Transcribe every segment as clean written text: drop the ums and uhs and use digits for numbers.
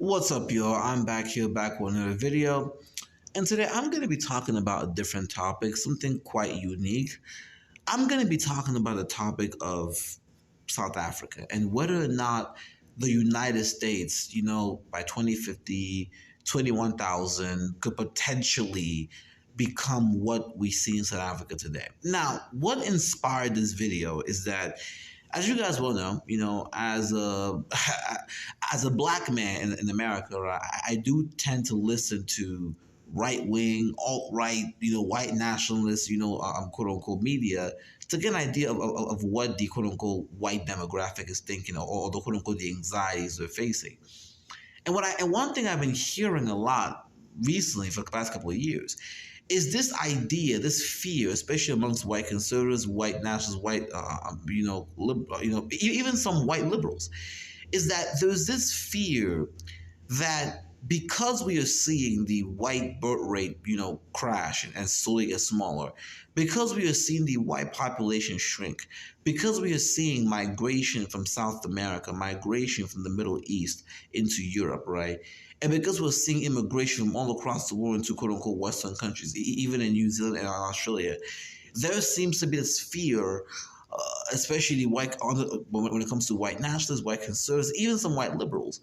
What's up, y'all? I'm back here, back with another video. And today I'm going to be talking about a different topic, something quite unique. I'm going to be talking about the topic of South Africa and whether or not the United States, by 2050, 21,000 could potentially become what we see in South Africa today. Now, what inspired this video is that, as you guys well know, as a as a black man in America, right, I do tend to listen to right wing, alt right, white nationalists, quote unquote media to get an idea of what the quote unquote white demographic is thinking, or the quote unquote the anxieties they're facing. And one thing I've been hearing a lot recently for the past couple of years is this idea, this fear, especially amongst white conservatives, white nationalists, white, even some white liberals, is that there's this fear that because we are seeing the white birth rate, crash and slowly get smaller, because we are seeing the white population shrink, because we are seeing migration from South America, migration from the Middle East into Europe, right? And because we're seeing immigration from all across the world into quote-unquote Western countries, even in New Zealand and Australia, there seems to be this fear, especially when it comes to white nationalists, white conservatives, even some white liberals,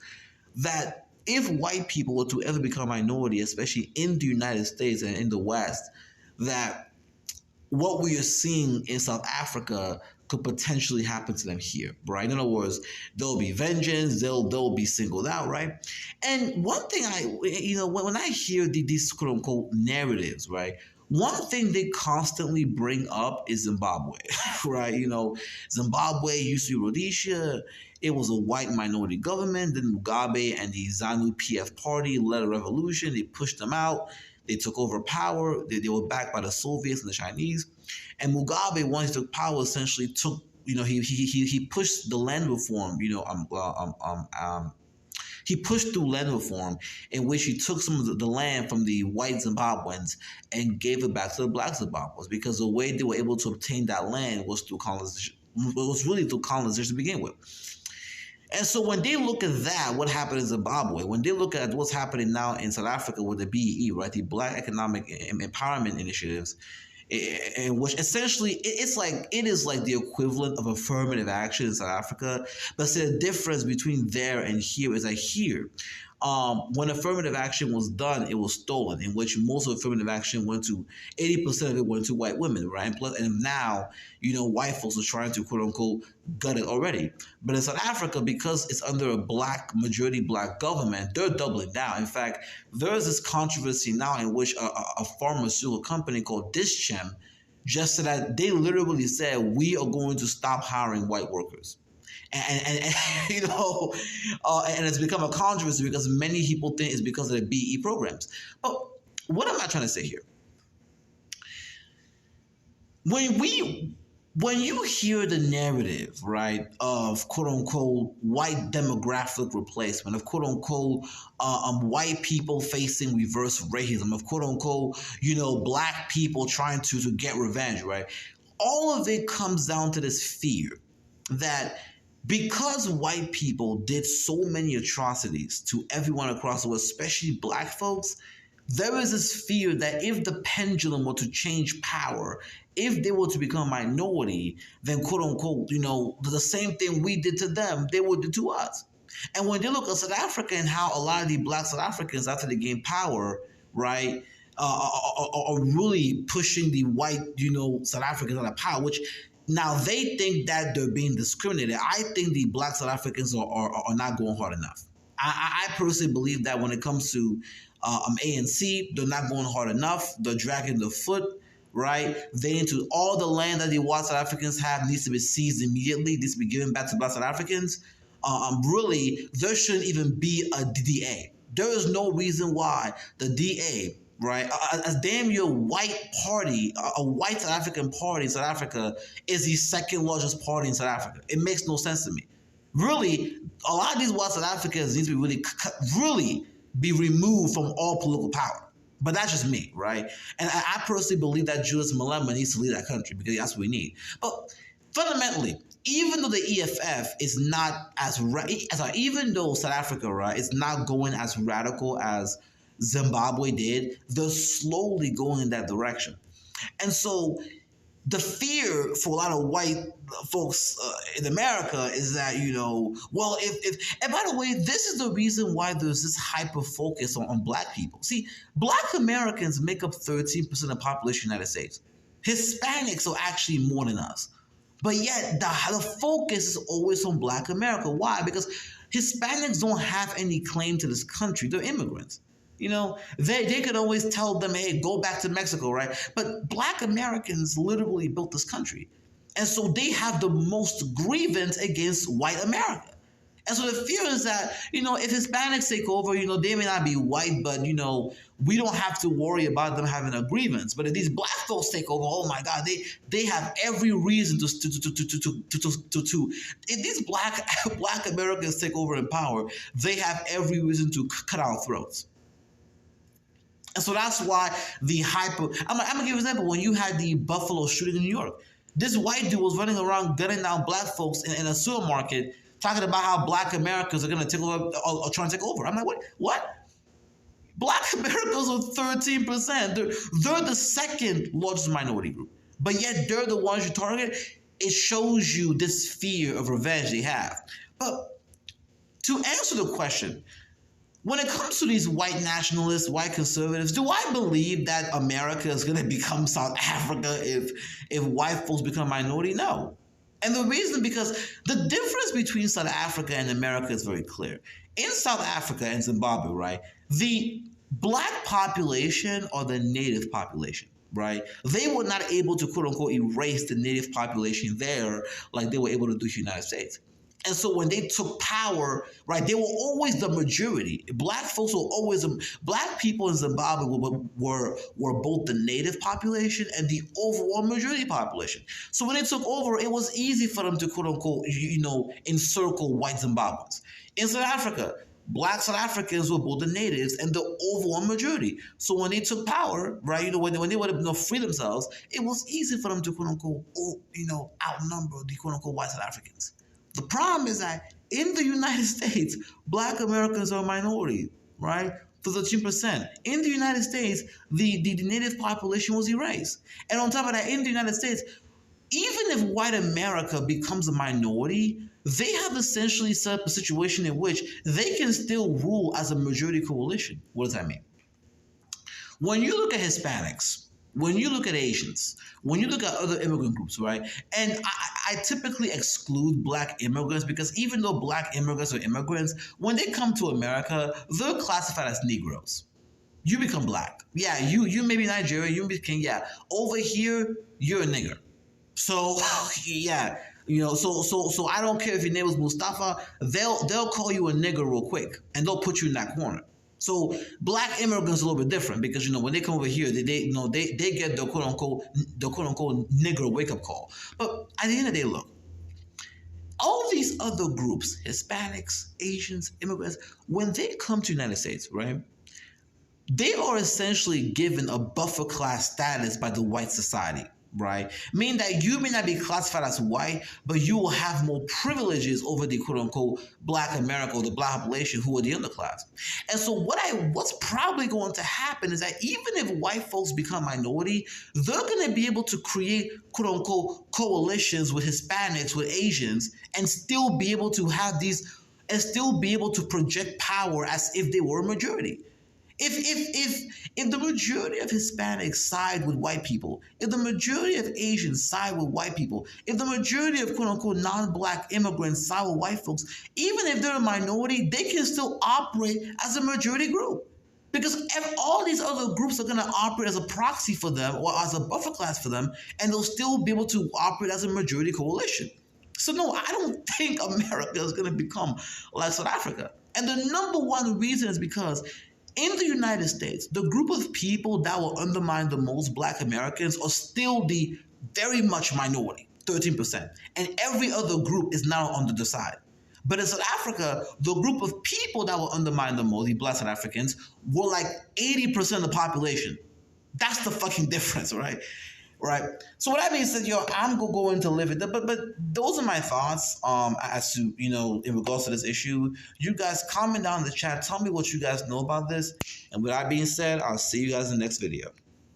that if white people were to ever become a minority, especially in the United States and in the West, that what we are seeing in South Africa could potentially happen to them here, right? In other words, there'll be vengeance, they'll be singled out, right? And one thing when I hear these quote unquote narratives, right? One thing they constantly bring up is Zimbabwe, right? Zimbabwe used to be Rhodesia. It was a white minority government. Then Mugabe and the ZANU-PF party led a revolution. They pushed them out. They took over power. They were backed by the Soviets and the Chinese. And Mugabe, once he took power, essentially took, he pushed the land reform, he pushed through land reform in which he took some of the land from the white Zimbabweans and gave it back to the black Zimbabweans, because the way they were able to obtain that land was through colonization. It was really through colonization to begin with. And so when they look at that, what happened in Zimbabwe, when they look at what's happening now in South Africa with the BEE, right, the Black Economic Empowerment Initiatives, in which essentially it is like the equivalent of affirmative action in South Africa, but the difference between there and here is that here, when affirmative action was done, it was stolen, in which most of affirmative action went to 80% of it went to white women, right? And now, white folks are trying to quote unquote gut it already. But in South Africa, because it's under a majority black government, they're doubling down. In fact, there's this controversy now in which a pharmaceutical company called Dischem just said that they literally said, we are going to stop hiring white workers. And it's become a controversy because many people think it's because of the BE programs. But what am I trying to say here? When you hear the narrative, right, of quote unquote white demographic replacement, of quote unquote white people facing reverse racism, of quote unquote black people trying to get revenge, right? All of it comes down to this fear that because white people did so many atrocities to everyone across the world, especially black folks, there is this fear that if the pendulum were to change power, if they were to become a minority, then quote unquote, the same thing we did to them, they would do to us. And when they look at South Africa and how a lot of the black South Africans, after they gain power, right, are really pushing the white, South Africans out of power, which now they think that they're being discriminated. I think the black South Africans are not going hard enough. I personally believe that when it comes to ANC, they're not going hard enough. They're dragging their foot, right? They need to, all the land that the white South Africans have needs to be seized immediately, needs to be given back to black South Africans. Really, there shouldn't even be a DA. There is no reason why the DA, right, a damn your white party, a white South African party in South Africa is the second largest party in South Africa. It makes no sense to me. Really, a lot of these white South Africans need to be really be removed from all political power. But that's just me, right? And I personally believe that Julius Malema needs to lead that country because that's what we need. But fundamentally, even though the EFF is not even though South Africa, right, is not going as radical as Zimbabwe did, they're slowly going in that direction. And so the fear for a lot of white folks in America is that, well, if and by the way, this is the reason why there's this hyper focus on black people. See, black Americans make up 13% of the population of the United States. Hispanics are actually more than us. But yet the focus is always on black America. Why? Because Hispanics don't have any claim to this country. They're immigrants. They could always tell them, hey, go back to Mexico, right? But black Americans literally built this country. And so they have the most grievance against white America. And so the fear is that, if Hispanics take over, they may not be white, but, we don't have to worry about them having a grievance. But if these black folks take over, oh my God, they have every reason to if these black Americans take over in power, they have every reason to cut our throats. And so that's why I'm going to give you an example. When you had the Buffalo shooting in New York, this white dude was running around gunning down black folks in a supermarket, talking about how black Americans are going to take over or trying to take over. I'm like, what? Black Americans are 13%. They're the second largest minority group. But yet they're the ones you target. It shows you this fear of revenge they have. But to answer the question, when it comes to these white nationalists, white conservatives, do I believe that America is going to become South Africa if white folks become minority? No. And the reason, because the difference between South Africa and America is very clear. In South Africa and Zimbabwe, right, the black population or the native population, right, they were not able to, quote unquote, erase the native population there like they were able to do in the United States. And so when they took power, right, they were always the majority. Black folks were always, black people in Zimbabwe were both the native population and the overall majority population. So when they took over, it was easy for them to, quote unquote, encircle white Zimbabweans. In South Africa, black South Africans were both the natives and the overall majority. So when they took power, right, when they would have free themselves, it was easy for them to, quote unquote, outnumber the, quote unquote, white South Africans. The problem is that in the United States, black Americans are a minority, right? 13%. In the United States, the native population was erased. And on top of that, in the United States, even if white America becomes a minority, they have essentially set up a situation in which they can still rule as a majority coalition. What does that mean? When you look at Hispanics, when you look at Asians, when you look at other immigrant groups, right? And I typically exclude black immigrants because even though black immigrants are immigrants, when they come to America, they're classified as Negroes. You become black. Yeah, you may be Nigerian, you became, yeah. Over here, you're a nigger. So, yeah. So I don't care if your name was Mustafa, they'll call you a nigger real quick and they'll put you in that corner. So black immigrants are a little bit different because when they come over here, they get the quote unquote nigger wake up call. But at the end of the day, look, all these other groups, Hispanics, Asians, immigrants, when they come to the United States, right, they are essentially given a buffer class status by the white society. Right? Meaning that you may not be classified as white, but you will have more privileges over the quote-unquote black America or the black population who are the underclass. And so what's probably going to happen is that even if white folks become minority, they're going to be able to create quote-unquote coalitions with Hispanics, with Asians, and still be able to have these, and still be able to project power as if they were a majority. If the majority of Hispanics side with white people, if the majority of Asians side with white people, if the majority of quote-unquote non-black immigrants side with white folks, even if they're a minority, they can still operate as a majority group. Because if all these other groups are going to operate as a proxy for them or as a buffer class for them, and they'll still be able to operate as a majority coalition. So no, I don't think America is going to become like South Africa. And the number one reason is because in the United States, the group of people that will undermine the most black Americans are still the very much minority, 13%. And every other group is now on the side. But in South Africa, the group of people that will undermine the most, the black South Africans, were like 80% of the population. That's the fucking difference, right? Right. So what that means is, I'm gonna go into live it. But those are my thoughts as to, in regards to this issue. You guys comment down in the chat. Tell me what you guys know about this. And with that being said, I'll see you guys in the next video.